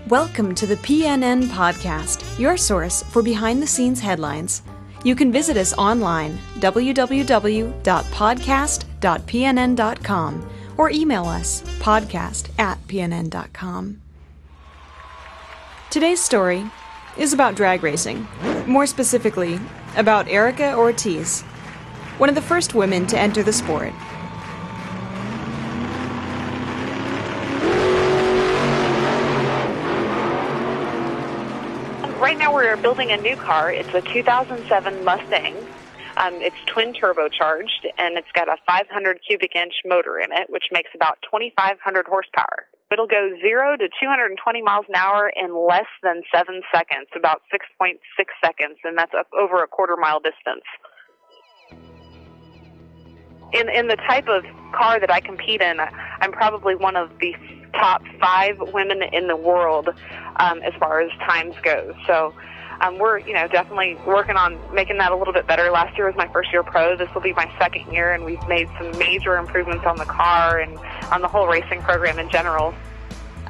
Welcome to the PNN Podcast, your source for behind-the-scenes headlines. You can visit us online, www.podcast.pnn.com, or email us, podcast@pnn.com. Today's story is about drag racing, more specifically, about Erica Ortiz, one of the first women to enter the sport. Right now we're building a new car. It's a 2007 Mustang. It's twin turbocharged, and it's got a 500 cubic inch motor in it, which makes about 2,500 horsepower. It'll go 0 to 220 miles an hour in less than 7 seconds, about 6.6 seconds, and that's over a quarter-mile distance. In the type of car that I compete in, I'm probably one of the top 5 women in the world as far as times go. So we're definitely working on making that a little bit better. Last year was my first year pro. This will be my second year, and we've made some major improvements on the car and on the whole racing program in general.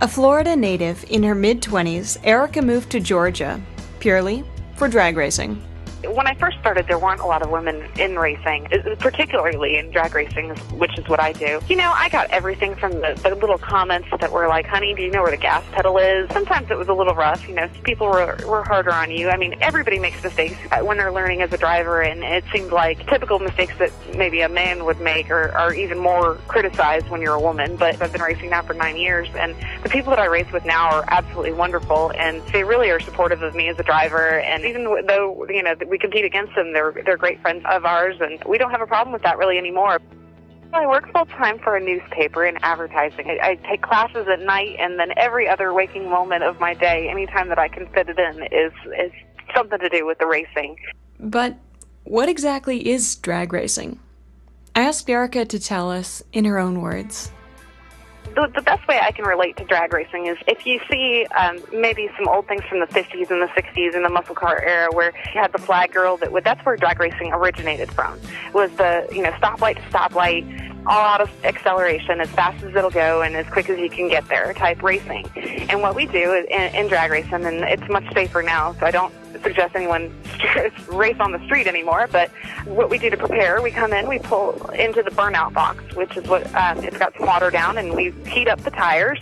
A Florida native in her mid-20s, Erica moved to Georgia purely for drag racing. When I first started, there weren't a lot of women in racing, particularly in drag racing, which is what I do. I got everything from the little comments that were like, honey, do you know where the gas pedal is? Sometimes it was a little rough. People were harder on you. I mean, everybody makes mistakes when they're learning as a driver, and it seemed like typical mistakes that maybe a man would make are even more criticized when you're a woman. But I've been racing now for 9 years, and the people that I race with now are absolutely wonderful, and they really are supportive of me as a driver. And even though, we compete against them, they're great friends of ours, and we don't have a problem with that really anymore. I work full-time for a newspaper in advertising. I take classes at night, and then every other waking moment of my day, anytime that I can fit it in, is something to do with the racing. But what exactly is drag racing? I asked Erica to tell us in her own words. The best way I can relate to drag racing is if you see maybe some old things from the 50s and the 60s and the muscle car era where you had the flag girl, that's where drag racing originated from. It was the, stoplight to stoplight, all out of acceleration, as fast as it'll go and as quick as you can get there type racing. And what we do in drag racing, and it's much safer now, so I don't suggest anyone race on the street anymore, but what we do to prepare, we come in, we pull into the burnout box, which is what it's got some water down, and we heat up the tires,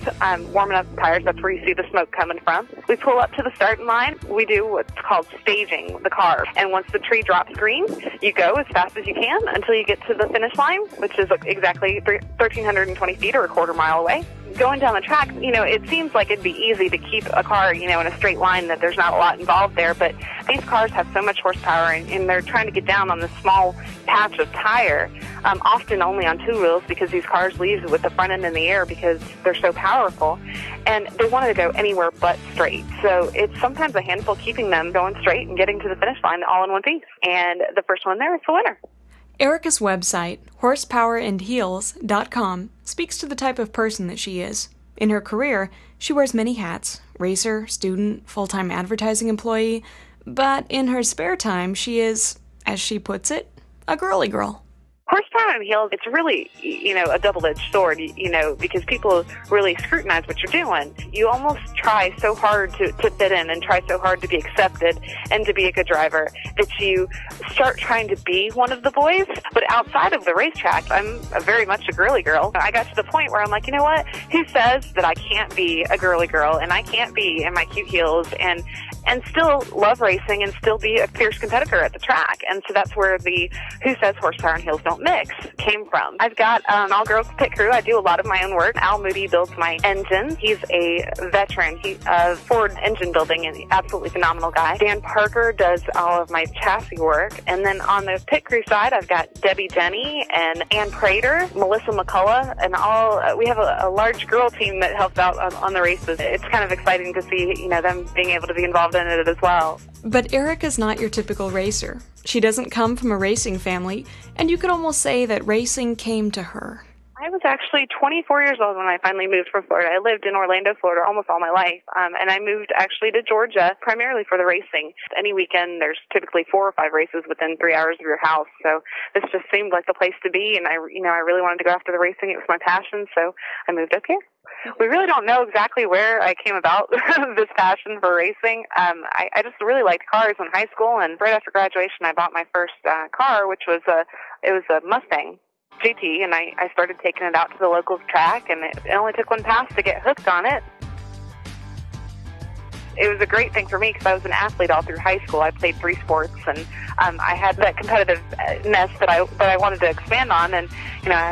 warming up the tires. That's where you see the smoke coming from. We pull up to the starting line. We do what's called staging the car, and once the tree drops green, you go as fast as you can until you get to the finish line, which is exactly 1,320 feet or a quarter mile away. Going down the track, it seems like it'd be easy to keep a car, in a straight line, that there's not a lot involved there, but these cars have so much horsepower, and they're trying to get down on this small patch of tire, often only on 2 wheels, because these cars leave with the front end in the air because they're so powerful, and they want to go anywhere but straight. So it's sometimes a handful keeping them going straight and getting to the finish line all in one piece, and the first one there is the winner. Erica's website, horsepowerandheels.com, speaks to the type of person that she is. In her career, she wears many hats: racer, student, full-time advertising employee, but in her spare time, she is, as she puts it, a girly girl. Horsepower and heels, it's really, a double-edged sword, because people really scrutinize what you're doing. You almost try so hard to fit in and try so hard to be accepted and to be a good driver that you start trying to be one of the boys. But outside of the racetrack, I'm very much a girly girl. I got to the point where I'm like, you know what? Who says that I can't be a girly girl and I can't be in my cute heels and still love racing and still be a fierce competitor at the track? And so that's where the who says horsepower and heels don't mix came from. I've got an all-girls pit crew. I do a lot of my own work. Al Moody builds my engine. He's a veteran of Ford engine building, and absolutely phenomenal guy. Dan Parker does all of my chassis work. And then on the pit crew side, I've got Debbie Denny and Ann Prater, Melissa McCullough, and we have a large girl team that helps out on the races. It's kind of exciting to see, them being able to be involved in it as well. But Erica's not your typical racer. She doesn't come from a racing family, and you could almost say that racing came to her. I was actually 24 years old when I finally moved from Florida. I lived in Orlando, Florida almost all my life, and I moved actually to Georgia primarily for the racing. Any weekend, there's typically 4 or 5 races within 3 hours of your house, so this just seemed like the place to be, and I really wanted to go after the racing. It was my passion, so I moved up here. We really don't know exactly where I came about this passion for racing. I just really liked cars in high school, and right after graduation, I bought my first car, which was a Mustang GT, and I started taking it out to the local track, and it only took one pass to get hooked on it. It was a great thing for me because I was an athlete all through high school. I played 3 sports, and I had that competitiveness that I wanted to expand on, and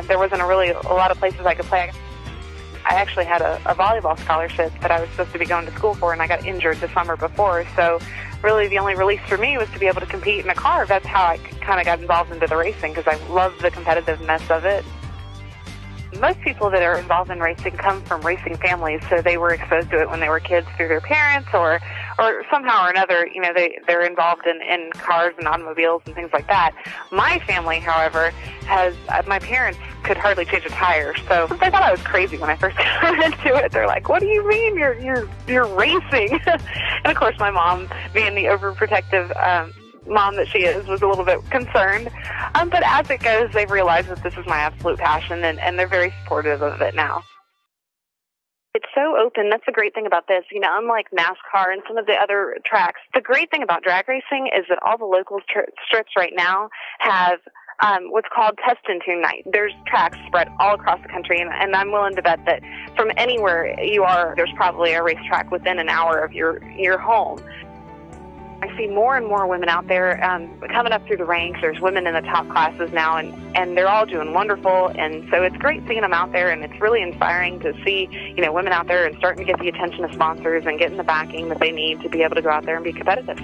there wasn't a lot of places I could play. I actually had a volleyball scholarship that I was supposed to be going to school for, and I got injured the summer before, so really the only release for me was to be able to compete in a car. That's how I kind of got involved into the racing, because I love the competitiveness of it. Most people that are involved in racing come from racing families, so they were exposed to it when they were kids through their parents, or somehow or another, they're involved in cars and automobiles and things like that. My family, however, my parents could hardly change a tire, so they thought I was crazy when I first got into it. They're like, "What do you mean you're racing?" And of course, my mom, being the overprotective mom that she is, was a little bit concerned. But as it goes, they've realized that this is my absolute passion, and they're very supportive of it now. It's so open. That's the great thing about this. Unlike NASCAR and some of the other tracks, the great thing about drag racing is that all the local strips right now have what's called test and tune night. There's tracks spread all across the country, and I'm willing to bet that from anywhere you are, there's probably a racetrack within an hour of your home. I see more and more women out there coming up through the ranks. There's women in the top classes now, and they're all doing wonderful. And so it's great seeing them out there, and it's really inspiring to see, women out there and starting to get the attention of sponsors and getting the backing that they need to be able to go out there and be competitive.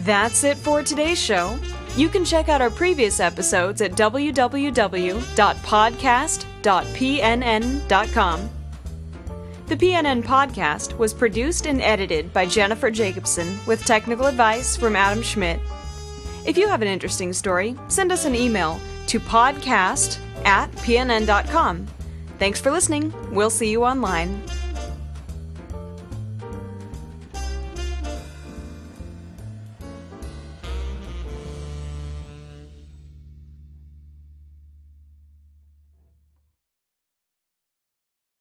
That's it for today's show. You can check out our previous episodes at www.podcast.pnn.com. The PNN Podcast was produced and edited by Jennifer Jacobson with technical advice from Adam Schmidt. If you have an interesting story, send us an email to podcast@pnn.com. Thanks for listening. We'll see you online.